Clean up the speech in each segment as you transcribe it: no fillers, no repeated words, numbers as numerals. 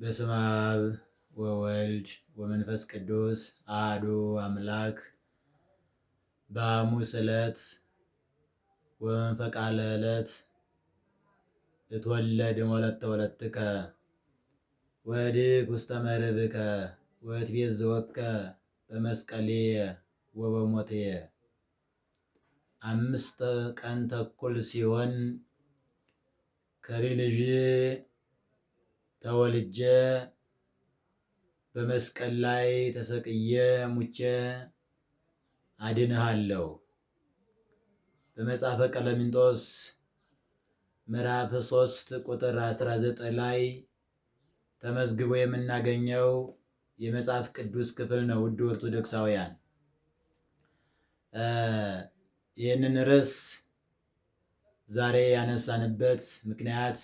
በስመ አብ ወወልድ ወመንፈስ ቅዱስ አሐዱ አምላክ። በሐሙስ ዕለት ወመንፈቃለ ዕለት እትወለድ ወለተ ወለትከ ወእድግ ውስተ መርብከ ወእትቤዝወከ በመስቀልየ ወበሞትየ። 5 ቀን ተኩል ሲሆን ከልጅ ተወልጄ በመስቀል ላይ ተሰቅዬ ሙቼ አድንሃለሁ። በመጽሐፈ ቀለሚንጦስ ምዕራፍ 3 ቁጥር 19 ላይ ተመዝግቦ የምናገኘው የመጽሐፍ ቅዱስ ክፍል ነው። ውድ ኦርቶዶክሳውያን፣ ይህንን ርዕስ ዛሬ ያነሳንበት ምክንያት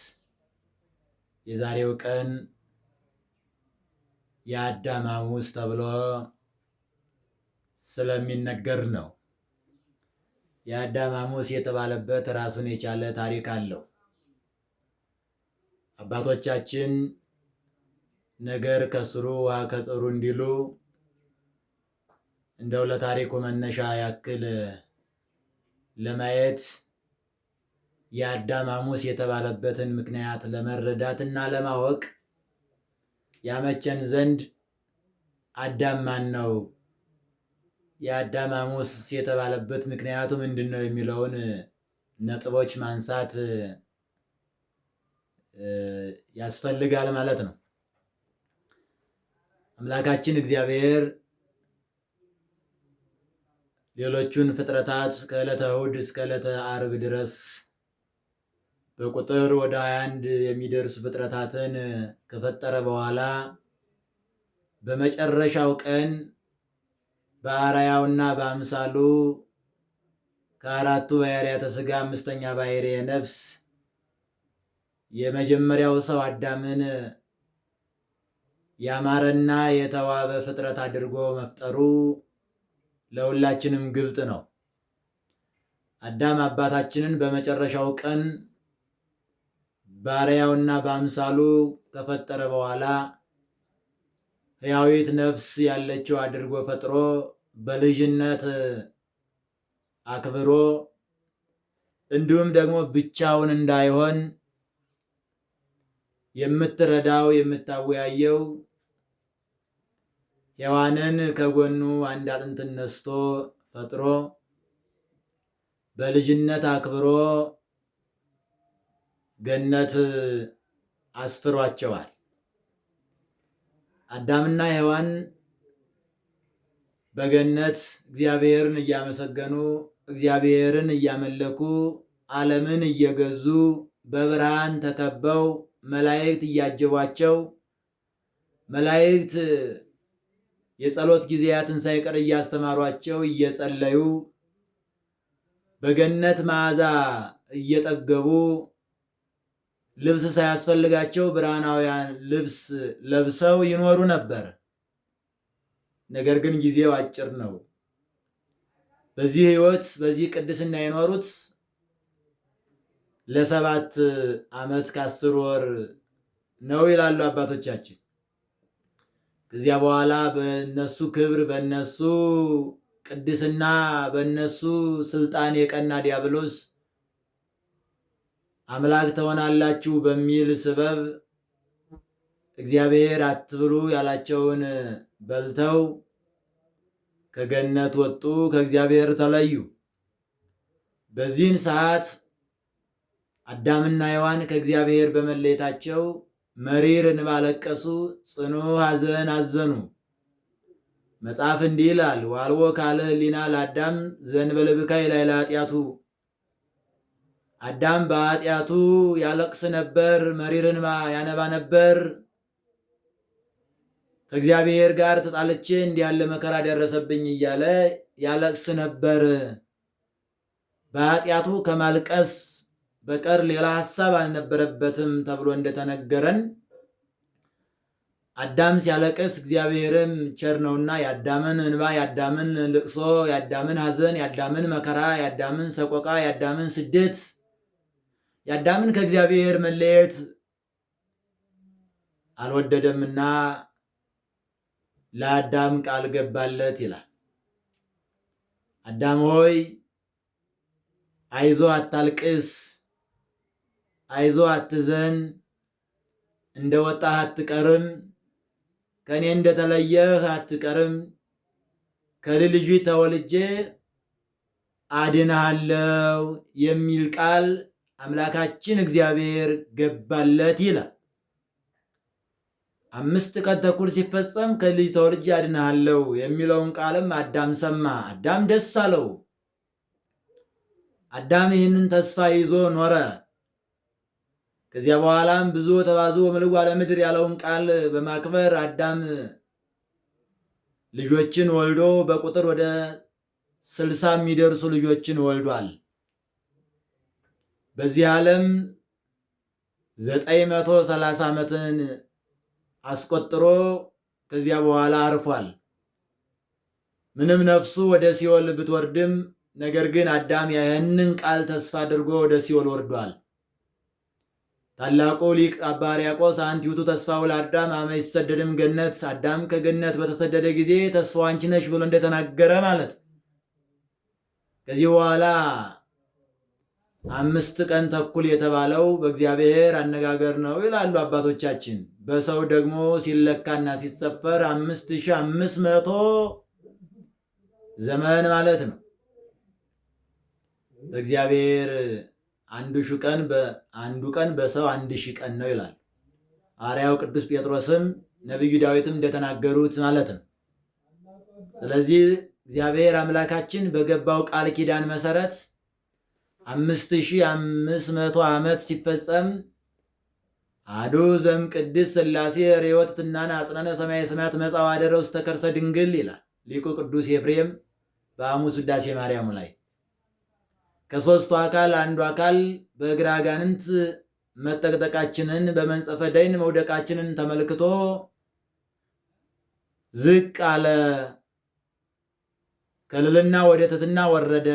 የዛሬው ቀን የአዳም ሐሙስ ተብሎ ስለሚነገር ነው። የአዳም ሐሙስ የተባለበት ራሱን የቻለ ታሪክ አለው። አባቶቻችን ነገር ከስሩ ውሃ ከጥሩ እንዲሉ እንደው ለታሪኩ መነሻ ያክል ለማየት የአዳም ሐሙስ የተባለበትን ምክንያት ለመረዳት እና ለማወቅ ያመቸን ዘንድ አዳም ማን ነው? የአዳም ሐሙስ የተባለበት ምክንያቱ ምንድን ነው? የሚለውን ነጥቦች ማንሳት ያስፈልጋል ማለት ነው። አምላካችን እግዚአብሔር ሌሎቹን ፍጥረታት ከዕለተ እሑድ እስከ ዕለተ ዓርብ ድረስ በቁጥር ወደ 21 የሚደርሱ ፍጥረታትን ከፈጠረ በኋላ በመጨረሻው ቀን በአርአያውና በአምሳሉ ከአራቱ ባህርያተ ሥጋ 5ኛ ባህርየ ነፍስ የመጀመሪያው ሰው አዳምን ያማረና የተዋበ ፍጥረት አድርጎ መፍጠሩ ለሁላችንም ግልጥ ነው። አዳም አባታችንን በመጨረሻው ቀን በአርአያውና በአምሳሉ ከፈጠረ በኋላ ሕያዊት ነፍስ ያለችው አድርጎ ፈጥሮ በልጅነት አክብሮ እንዲሁም ደግሞ ብቻውን እንዳይሆን የምትረዳው የምታወያየው ሔዋንን ከጎኑ አንድ አጥንትን ነስቶ ፈጥሮ በልጅነት አክብሮ ገነት አስፍሯቸዋል። አዳምና ሔዋን በገነት እግዚአብሔርን እያመሰገኑ እግዚአብሔርን እያመለኩ ዓለምን እየገዙ በብርሃን ተከበው መላእክት እያጀቧቸው መላእክት የጸሎት ጊዜያትን ሳይቀር እያስተማሯቸው እየጸለዩ በገነት መዓዛ እየጠገቡ ልብስ ሳያስፈልጋቸው ብርሃናውያን ልብስ ለብሰው ይኖሩ ነበር። ነገር ግን ጊዜው አጭር ነው። በዚህ ሕይወት በዚህ ቅድስና የኖሩት ለ7 ዓመት ከ10 ወር ነው ይላሉ አባቶቻችን። ከዚያ በኋላ በእነሱ ክብር፣ በእነሱ ቅድስና፣ በእነሱ ስልጣን የቀና ዲያብሎስ አምላክ ትሆናላችሁ በሚል ስበብ እግዚአብሔር አትብሉ ያላቸውን በልተው ከገነት ወጡ፣ ከእግዚአብሔር ተለዩ። በዚህን ሰዓት አዳምና ሔዋን ከእግዚአብሔር በመለየታቸው መሪር እንባ አለቀሱ፣ ጽኑ ሐዘን አዘኑ። መጽሐፍ እንዲህ ይላል፣ ዋልቦ ካለ ሕሊና ለአዳም ዘእንበለ ብካይ ላዕለ ኃጢአቱ። አዳም በኃጢአቱ ያለቅስ ነበር፣ መሪር እንባ ያነባ ነበር። ከእግዚአብሔር ጋር ተጣልቼ እንዲህ ያለ መከራ ደረሰብኝ እያለ ያለቅስ ነበር። በኃጢአቱ ከማልቀስ በቀር ሌላ ሐሳብ አልነበረበትም ተብሎ እንደተነገረን አዳም ሲያለቅስ እግዚአብሔርም ቸር ነውና የአዳምን እንባ፣ የአዳምን ልቅሶ፣ የአዳምን ሐዘን፣ የአዳምን መከራ፣ የአዳምን ሰቆቃ፣ የአዳምን ስደት፣ የአዳምን ከእግዚአብሔር መለየት አልወደደምና ለአዳም ቃል ገባለት ይላል። አዳም ሆይ አይዞ አታልቅስ፣ አይዞ አትዘን፣ እንደወጣህ አትቀርም፣ ከኔ እንደተለየህ አትቀርም፣ ከልጅ ተወልጄ አድንሃለሁ የሚል ቃል አምላካችን እግዚአብሔር ገባለት ይላል። 5 ቀን ተኩል ሲፈጸም ከልጅ ተወልጄ አድንሃለሁ የሚለውን ቃልም አዳም ሰማ። አዳም ደስ አለው። አዳም ይህንን ተስፋ ይዞ ኖረ። ከዚያ በኋላም ብዙ ተባዙ ወምልኡ ዓለ ምድር ያለውን ቃል በማክበር አዳም ልጆችን ወልዶ በቁጥር ወደ 60 የሚደርሱ ልጆችን ወልዷል። በዚህ ዓለም 930 ዓመትን አስቆጥሮ ከዚያ በኋላ አርፏል። ምንም ነፍሱ ወደ ሲኦል ብትወርድም ነገር ግን አዳም ያንን ቃል ተስፋ አድርጎ ወደ ሲኦል ወርዷል። ታላቁ ሊቅ አባ ሕርያቆስ አንቲ ውእቱ ተስፋው ለአዳም አመ ይሰደድም ገነት፣ አዳም ከገነት በተሰደደ ጊዜ ተስፋው አንቺ ነሽ ብሎ እንደተናገረ ማለት። ከዚህ በኋላ 5 ቀን ተኩል የተባለው በእግዚአብሔር አነጋገር ነው ይላሉ አባቶቻችን። በሰው ደግሞ ሲለካና ሲሰፈር 5500 ዘመን ማለት ነው። በእግዚአብሔር አንዱ ቀን በሰው 1000 ቀን ነው ይላል። ሐዋርያው ቅዱስ ጴጥሮስም ነቢዩ ዳዊትም እንደተናገሩት ማለት ነው። ስለዚህ እግዚአብሔር አምላካችን በገባው ቃል ኪዳን መሰረት 5500 ዓመት ሲፈጸም አሐዱ ዘእምቅድስት ሥላሴ ርዮት ትናነ አጽናነ ሰማየ ሰማያት መጽአ ወአደረ ውስተ ከርሰ ድንግል ይላል ሊቁ ቅዱስ ኤፍሬም በሐሙስ ውዳሴ ማርያም ላይ። ከሦስቱ አካል አንዱ አካል በእግረ አጋንንት መጠቅጠቃችንን በመንጸፈ ደይን መውደቃችንን ተመልክቶ ዝቅ አለ፣ ከልዕልና ወደ ትሕትና ወረደ፣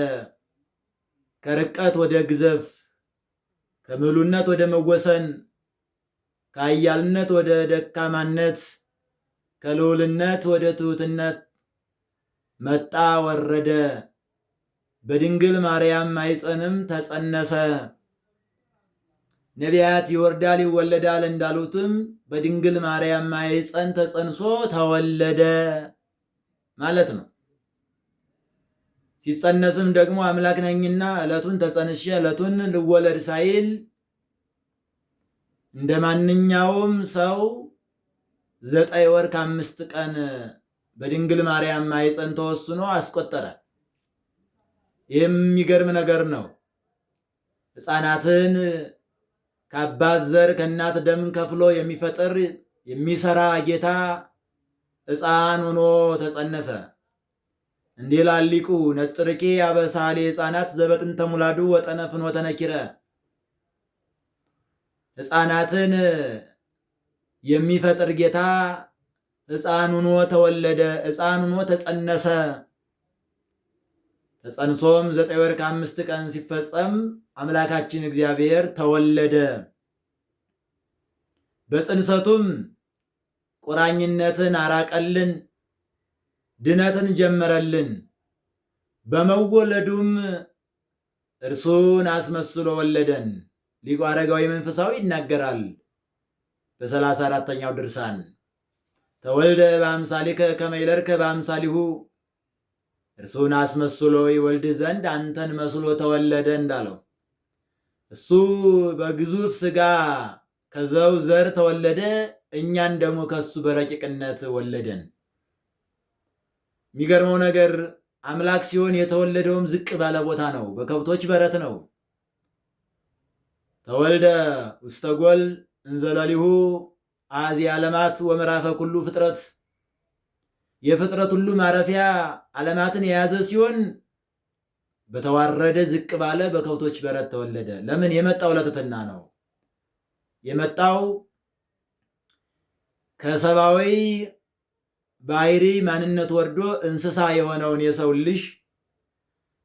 ከርቀት ወደ ግዘፍ፣ ከምሉዕነት ወደ መወሰን፣ ከኃያልነት ወደ ደካማነት፣ ከልዑልነት ወደ ትሑትነት መጣ ወረደ። በድንግል ማርያም ማኅፀንም ተጸነሰ። ነቢያት ይወርዳል ይወለዳል እንዳሉትም በድንግል ማርያም ማኅፀን ተጸንሶ ተወለደ ማለት ነው። ሲጸነስም ደግሞ አምላክ ነኝና ዕለቱን ተጸንሼ ዕለቱን ልወለድ ሳይል እንደ ማንኛውም ሰው 9 ወር ከ5 ቀን በድንግል ማርያም ማኅፀን ተወስኖ አስቆጠረ። የሚገርም ነገር ነው። ሕፃናትን ከአባት ዘር ከእናት ደም ከፍሎ የሚፈጥር የሚሰራ ጌታ ሕፃን ሆኖ ተጸነሰ። እንዲህ ይላል ሊቁ ነጽርቄ አበሳሌ ሕፃናት ዘበጥንተ ሙላዱ ወጠነ ፍኖተ ነኪረ። ሕፃናትን የሚፈጥር ጌታ ሕፃን ሆኖ ተወለደ፣ ሕፃን ሆኖ ተጸነሰ። ተጸንሶም 9 ወር ከ5 ቀን ሲፈጸም አምላካችን እግዚአብሔር ተወለደ። በጽንሰቱም ቁራኝነትን አራቀልን፣ ድነትን ጀመረልን። በመወለዱም እርሱን አስመስሎ ወለደን። ሊቁ አረጋዊ መንፈሳዊ ይናገራል በ34ኛው ድርሳን ተወልደ በአምሳሊከ ከመ ይለርከ በአምሳሊሁ፣ እርሱን አስመስሎ ይወልድ ዘንድ አንተን መስሎ ተወለደ እንዳለው እሱ በግዙፍ ሥጋ ከዘው ዘር ተወለደ፣ እኛን ደግሞ ከሱ በረቂቅነት ወለደን። የሚገርመው ነገር አምላክ ሲሆን የተወለደውም ዝቅ ባለ ቦታ ነው፣ በከብቶች በረት ነው። ተወልደ ውስተ ጎል እንዘለሊሁ አዚ ዓለማት ወምዕራፈ ኩሉ ፍጥረት፣ የፍጥረት ሁሉ ማረፊያ ዓለማትን የያዘ ሲሆን በተዋረደ ዝቅ ባለ በከብቶች በረት ተወለደ። ለምን? የመጣው ለትሕትና ነው። የመጣው ከሰብአዊ ባህሪ ማንነት ወርዶ እንስሳ የሆነውን የሰው ልጅ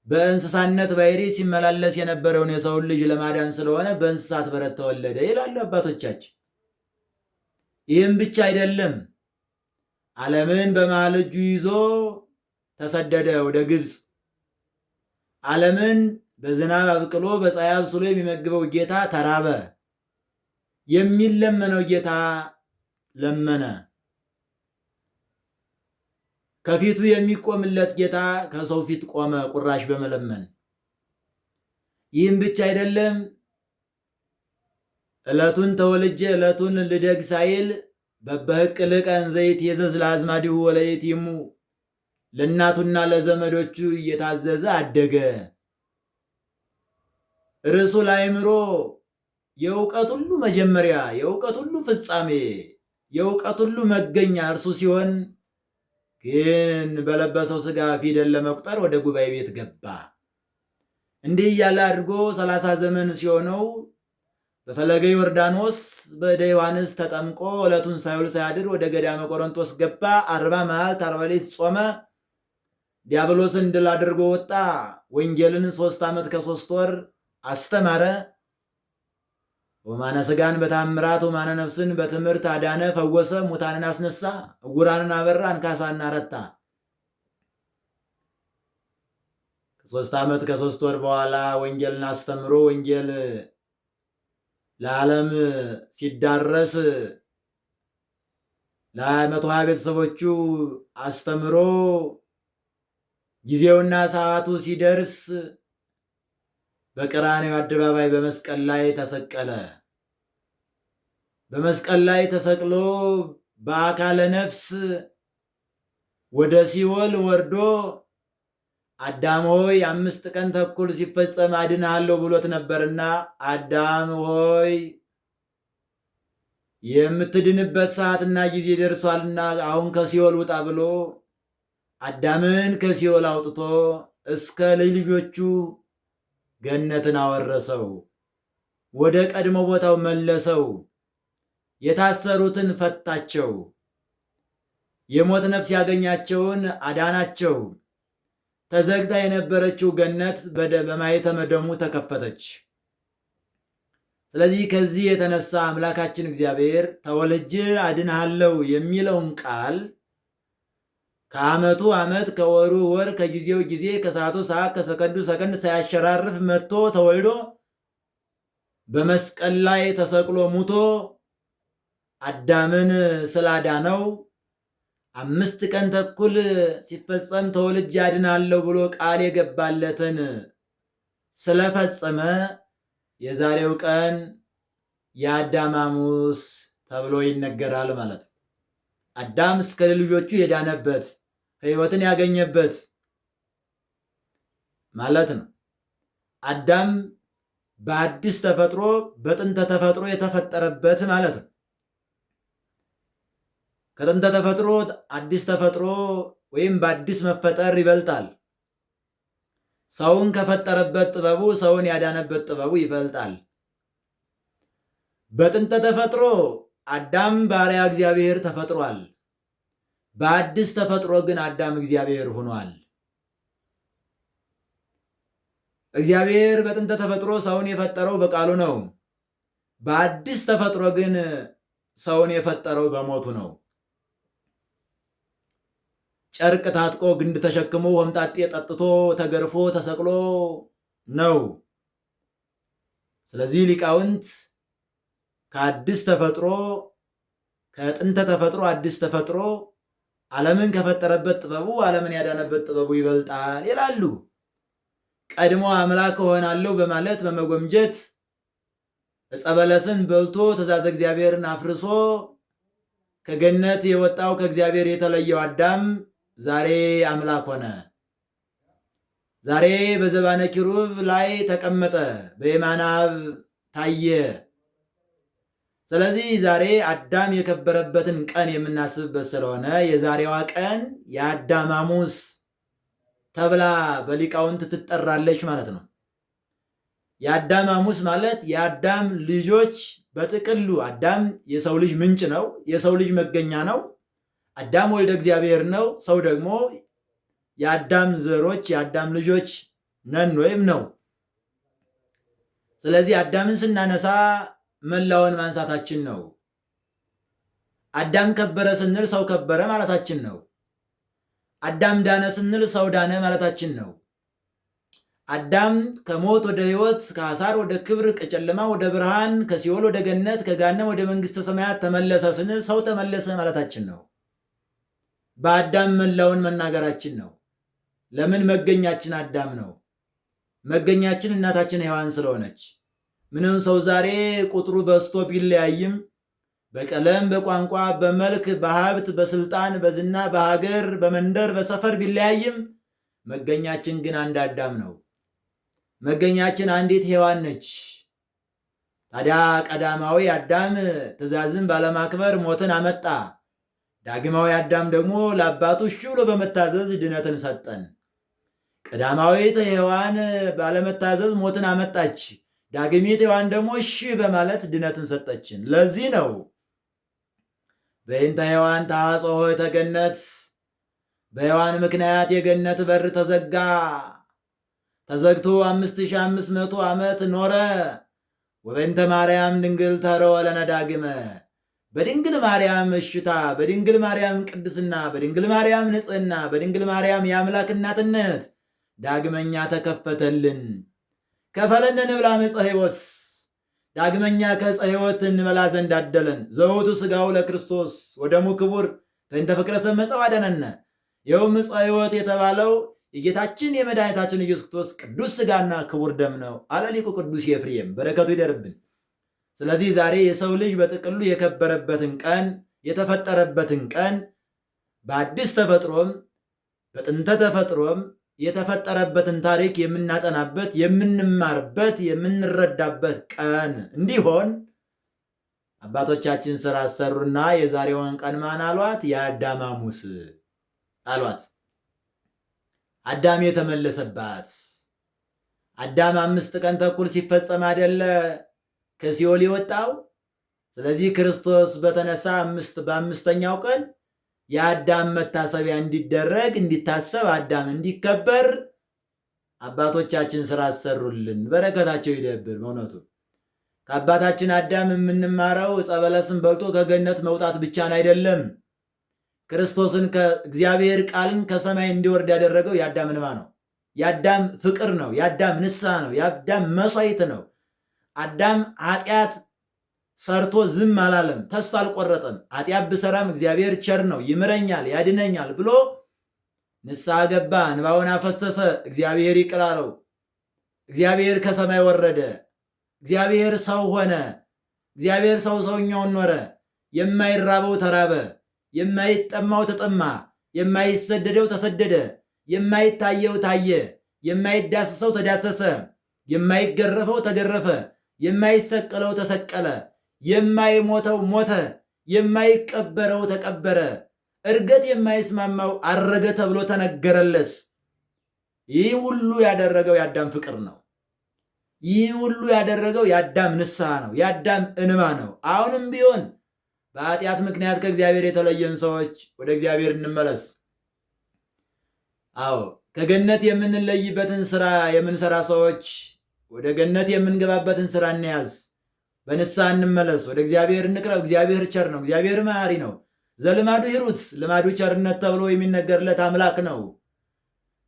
በእንስሳነት ባህሪ ሲመላለስ የነበረውን የሰውን ልጅ ለማዳን ስለሆነ በእንስሳት በረት ተወለደ ይላሉ አባቶቻችን። ይህም ብቻ አይደለም፣ ዓለምን በመሃል እጁ ይዞ ተሰደደ ወደ ግብፅ። ዓለምን በዝናብ አብቅሎ በፀሐይ አብስሎ የሚመግበው ጌታ ተራበ። የሚለመነው ጌታ ለመነ። ከፊቱ የሚቆምለት ጌታ ከሰው ፊት ቆመ ቁራሽ በመለመን። ይህም ብቻ አይደለም፣ ዕለቱን ተወልጄ ዕለቱን ልደግ ሳይል በበህቅ ልቀን ዘይት የዘዝ ለአዝማዲሁ ወለየቲሙ ለእናቱና ለዘመዶቹ እየታዘዘ አደገ። ርዕሱ ለአእምሮ የእውቀት ሁሉ መጀመሪያ፣ የእውቀት ሁሉ ፍጻሜ፣ የእውቀት ሁሉ መገኛ እርሱ ሲሆን ግን በለበሰው ሥጋ ፊደል ለመቁጠር ወደ ጉባኤ ቤት ገባ። እንዲህ እያለ አድርጎ 30 ዘመን ሲሆነው በፈለገ ዮርዳኖስ በእደ ዮሐንስ ተጠምቆ ዕለቱን ሳይውል ሳያድር ወደ ገዳመ ቆሮንቶስ ገባ። 40 መዓልት 40 ሌሊት ጾመ። ዲያብሎስን ድል አድርጎ ወጣ። ወንጌልን 3 ዓመት ከ3 ወር አስተማረ። ወማነ ሥጋን በታምራት ወማነ ነፍስን በትምህርት አዳነ፣ ፈወሰ፣ ሙታንን አስነሳ፣ ዕውራንን አበራ፣ አንካሳን አረታ። ከ3 ዓመት ከ3 ወር በኋላ ወንጌልን አስተምሮ ወንጌል ለዓለም ሲዳረስ ለ120 ቤተሰቦቹ አስተምሮ ጊዜውና ሰዓቱ ሲደርስ በቀራንዮ አደባባይ በመስቀል ላይ ተሰቀለ። በመስቀል ላይ ተሰቅሎ በአካለ ነፍስ ወደ ሲኦል ወርዶ አዳም ሆይ 5 ቀን ተኩል ሲፈጸም አድንሃለሁ ብሎት ነበርና አዳም ሆይ የምትድንበት ሰዓትና ጊዜ ደርሷልና አሁን ከሲኦል ውጣ ብሎ አዳምን ከሲኦል አውጥቶ እስከ ልጆቹ ገነትን አወረሰው። ወደ ቀድሞ ቦታው መለሰው። የታሰሩትን ፈታቸው። የሞት ነፍስ ያገኛቸውን አዳናቸው። ተዘግታ የነበረችው ገነት በማኅተመ ደሙ ተከፈተች። ስለዚህ ከዚህ የተነሳ አምላካችን እግዚአብሔር ተወልጄ አድንሃለሁ የሚለውን ቃል ከዓመቱ ዓመት ከወሩ ወር ከጊዜው ጊዜ ከሰዓቱ ሰዓት ከሰከንዱ ሰከንድ ሳያሸራርፍ መጥቶ ተወልዶ በመስቀል ላይ ተሰቅሎ ሙቶ አዳምን ስላዳነው 5 ቀን ተኩል ሲፈጸም ተወልጄ አድናለሁ ብሎ ቃል የገባለትን ስለፈጸመ የዛሬው ቀን የአዳም ሐሙስ ተብሎ ይነገራል ማለት ነው። አዳም እስከ ልጆቹ የዳነበት ሕይወትን ያገኘበት ማለት ነው። አዳም በአዲስ ተፈጥሮ በጥንተ ተፈጥሮ የተፈጠረበት ማለት ነው። ከጥንተ ተፈጥሮ አዲስ ተፈጥሮ ወይም በአዲስ መፈጠር ይበልጣል። ሰውን ከፈጠረበት ጥበቡ ሰውን ያዳነበት ጥበቡ ይበልጣል። በጥንተ ተፈጥሮ አዳም ባሪያ እግዚአብሔር ተፈጥሯል። በአዲስ ተፈጥሮ ግን አዳም እግዚአብሔር ሆኗል። እግዚአብሔር በጥንተ ተፈጥሮ ሰውን የፈጠረው በቃሉ ነው። በአዲስ ተፈጥሮ ግን ሰውን የፈጠረው በሞቱ ነው። ጨርቅ ታጥቆ ግንድ ተሸክሞ ሆምጣጤ ጠጥቶ ተገርፎ ተሰቅሎ ነው። ስለዚህ ሊቃውንት ከአዲስ ተፈጥሮ ከጥንተ ተፈጥሮ አዲስ ተፈጥሮ ዓለምን ከፈጠረበት ጥበቡ ዓለምን ያዳነበት ጥበቡ ይበልጣል ይላሉ። ቀድሞ አምላክ እሆናለሁ በማለት በመጎምጀት ዕፀ በለስን በልቶ ትእዛዘ እግዚአብሔርን አፍርሶ ከገነት የወጣው ከእግዚአብሔር የተለየው አዳም ዛሬ አምላክ ሆነ። ዛሬ በዘባነ ኪሩብ ላይ ተቀመጠ፣ በየማነ አብ ታየ። ስለዚህ ዛሬ አዳም የከበረበትን ቀን የምናስብበት ስለሆነ የዛሬዋ ቀን የአዳም ሐሙስ ተብላ በሊቃውንት ትጠራለች ማለት ነው። የአዳም ሐሙስ ማለት የአዳም ልጆች በጥቅሉ አዳም የሰው ልጅ ምንጭ ነው፣ የሰው ልጅ መገኛ ነው። አዳም ወልደ እግዚአብሔር ነው። ሰው ደግሞ የአዳም ዘሮች የአዳም ልጆች ነን ወይም ነው። ስለዚህ አዳምን ስናነሳ መላውን ማንሳታችን ነው። አዳም ከበረ ስንል ሰው ከበረ ማለታችን ነው። አዳም ዳነ ስንል ሰው ዳነ ማለታችን ነው። አዳም ከሞት ወደ ሕይወት፣ ከአሳር ወደ ክብር፣ ከጨለማ ወደ ብርሃን፣ ከሲኦል ወደ ገነት፣ ከገሃነም ወደ መንግሥተ ሰማያት ተመለሰ ስንል ሰው ተመለሰ ማለታችን ነው። በአዳም መላውን መናገራችን ነው። ለምን? መገኛችን አዳም ነው። መገኛችን እናታችን ሔዋን ስለሆነች ምንም ሰው ዛሬ ቁጥሩ በዝቶ ቢለያይም በቀለም፣ በቋንቋ፣ በመልክ፣ በሀብት፣ በስልጣን፣ በዝና፣ በሀገር፣ በመንደር፣ በሰፈር ቢለያይም መገኛችን ግን አንድ አዳም ነው። መገኛችን አንዲት ሔዋን ነች። ታዲያ ቀዳማዊ አዳም ትእዛዝን ባለማክበር ሞትን አመጣ። ዳግማዊ አዳም ደግሞ ለአባቱ እሺ ብሎ በመታዘዝ ድነትን ሰጠን። ቀዳማዊት ሔዋን ባለመታዘዝ ሞትን አመጣች። ዳግሚት ሔዋን ደግሞ እሺ በማለት ድነትን ሰጠችን። ለዚህ ነው በእንተ ሔዋን ተሐጽሖ ተገነት፣ በሔዋን ምክንያት የገነት በር ተዘጋ። ተዘግቶ 5500 ዓመት ኖረ። ወበእንተ ማርያም ድንግል ተረወ ለነ ዳግመ፣ በድንግል ማርያም እሽታ፣ በድንግል ማርያም ቅድስና፣ በድንግል ማርያም ንጽሕና፣ በድንግል ማርያም የአምላክ እናትነት ዳግመኛ ተከፈተልን። ከፈለነ ንብላ ዕፀ ሕይወት፣ ዳግመኛ ከዕፀ ሕይወት እንበላ ዘንድ አደለን። ዘውቱ ሥጋው ለክርስቶስ ወደሙ ክቡር በእንተ ፍቅረ ሰብእ መጽአ አዳነነ። ይኸውም ዕፀ ሕይወት የተባለው የጌታችን የመድኃኒታችን ኢየሱስ ክርስቶስ ቅዱስ ሥጋና ክቡር ደም ነው አለ ሊቁ ቅዱስ ኤፍሬም፣ በረከቱ ይደርብን። ስለዚህ ዛሬ የሰው ልጅ በጥቅሉ የከበረበትን ቀን የተፈጠረበትን ቀን በአዲስ ተፈጥሮም በጥንተ ተፈጥሮም የተፈጠረበትን ታሪክ የምናጠናበት፣ የምንማርበት፣ የምንረዳበት ቀን እንዲሆን አባቶቻችን ስራ አሰሩና የዛሬውን ቀን ማን አሏት? የአዳም ሐሙስ አሏት። አዳም የተመለሰባት። አዳም 5 ቀን ተኩል ሲፈጸም አይደለ ከሲኦል የወጣው? ስለዚህ ክርስቶስ በተነሳ በአምስተኛው ቀን የአዳም መታሰቢያ እንዲደረግ እንዲታሰብ አዳም እንዲከበር አባቶቻችን ስራ አሰሩልን። በረከታቸው ይደብር። በእውነቱ ከአባታችን አዳም የምንማረው ዕፀ በለስን በልቶ ከገነት መውጣት ብቻን አይደለም። ክርስቶስን ከእግዚአብሔር ቃልን ከሰማይ እንዲወርድ ያደረገው የአዳም እንባ ነው። የአዳም ፍቅር ነው። የአዳም ንስሐ ነው። የአዳም መስዋዕት ነው። አዳም ኃጢአት ሰርቶ ዝም አላለም። ተስፋ አልቆረጠም። ኃጢአት ብሰራም እግዚአብሔር ቸር ነው፣ ይምረኛል፣ ያድነኛል ብሎ ንስሐ ገባ፣ እንባውን አፈሰሰ። እግዚአብሔር ይቅር አለው። እግዚአብሔር ከሰማይ ወረደ። እግዚአብሔር ሰው ሆነ። እግዚአብሔር ሰውኛውን ኖረ። የማይራበው ተራበ፣ የማይጠማው ተጠማ፣ የማይሰደደው ተሰደደ፣ የማይታየው ታየ፣ የማይዳሰሰው ተዳሰሰ፣ የማይገረፈው ተገረፈ፣ የማይሰቀለው ተሰቀለ፣ የማይሞተው ሞተ፣ የማይቀበረው ተቀበረ፣ እርገት የማይስማማው አረገ ተብሎ ተነገረለት። ይህ ሁሉ ያደረገው የአዳም ፍቅር ነው። ይህ ሁሉ ያደረገው የአዳም ንስሐ ነው፣ የአዳም እንባ ነው። አሁንም ቢሆን በኃጢአት ምክንያት ከእግዚአብሔር የተለየን ሰዎች ወደ እግዚአብሔር እንመለስ። አዎ ከገነት የምንለይበትን ስራ የምንሰራ ሰዎች ወደ ገነት የምንገባበትን ስራ እንያዝ። በንስሐ እንመለስ፣ ወደ እግዚአብሔር እንቅረብ። እግዚአብሔር ቸር ነው፣ እግዚአብሔር መሐሪ ነው። ዘልማዱ ሂሩት፣ ልማዱ ቸርነት ተብሎ የሚነገርለት አምላክ ነው።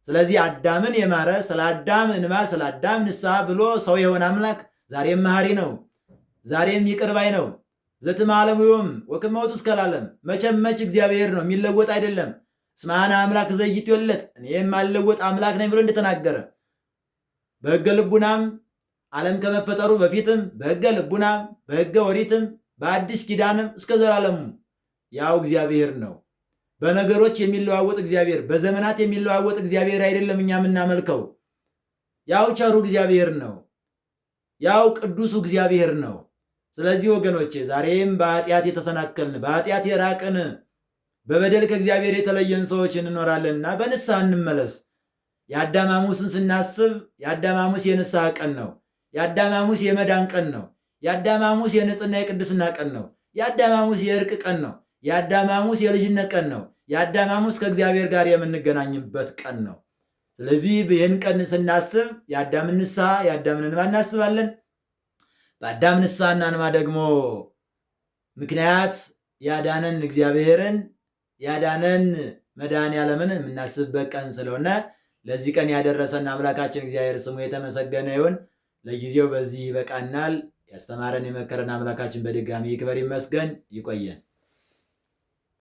ስለዚህ አዳምን የማረ ስለ አዳም እንባ ስለ አዳም ንስሐ ብሎ ሰው የሆነ አምላክ ዛሬም መሐሪ ነው፣ ዛሬም ይቅር ባይ ነው። ዘትማለሙ ዮም ወከመ ውእቱ እስከ ለዓለም። መቼመች እግዚአብሔር ነው፣ የሚለወጥ አይደለም። እስመ አነ አምላክ ዘኢይትወለድ፣ እኔ የማልለወጥ አምላክ ነኝ ብሎ እንደተናገረ በሕገ ልቡናም ዓለም ከመፈጠሩ በፊትም በሕገ ልቡናም በሕገ ኦሪትም በአዲስ ኪዳንም እስከ ዘላለሙ ያው እግዚአብሔር ነው። በነገሮች የሚለዋወጥ እግዚአብሔር፣ በዘመናት የሚለዋወጥ እግዚአብሔር አይደለም እኛ የምናመልከው። ያው ቸሩ እግዚአብሔር ነው፣ ያው ቅዱሱ እግዚአብሔር ነው። ስለዚህ ወገኖቼ ዛሬም በኃጢአት የተሰናከልን በኃጢአት የራቅን በበደል ከእግዚአብሔር የተለየን ሰዎች እንኖራለንና በንስሐ እንመለስ። የአዳም ሐሙስን ስናስብ የአዳም ሐሙስ የንስሐ ቀን ነው። የአዳም ሐሙስ የመዳን ቀን ነው። የአዳም ሐሙስ የንጽህና የቅድስና ቀን ነው። የአዳም ሐሙስ የእርቅ ቀን ነው። የአዳም ሐሙስ የልጅነት ቀን ነው። የአዳም ሐሙስ ከእግዚአብሔር ጋር የምንገናኝበት ቀን ነው። ስለዚህ ይህን ቀን ስናስብ የአዳምን ንስሐ የአዳምን እንባ እናስባለን። በአዳም ንስሐና እንባ ደግሞ ምክንያት ያዳነን እግዚአብሔርን ያዳነን መድኃኔዓለምን የምናስብበት ቀን ስለሆነ ለዚህ ቀን ያደረሰን አምላካችን እግዚአብሔር ስሙ የተመሰገነ ይሁን። ለጊዜው በዚህ ይበቃናል። ያስተማረን የመከረን አምላካችን በድጋሚ ይክበር ይመስገን። ይቆየን።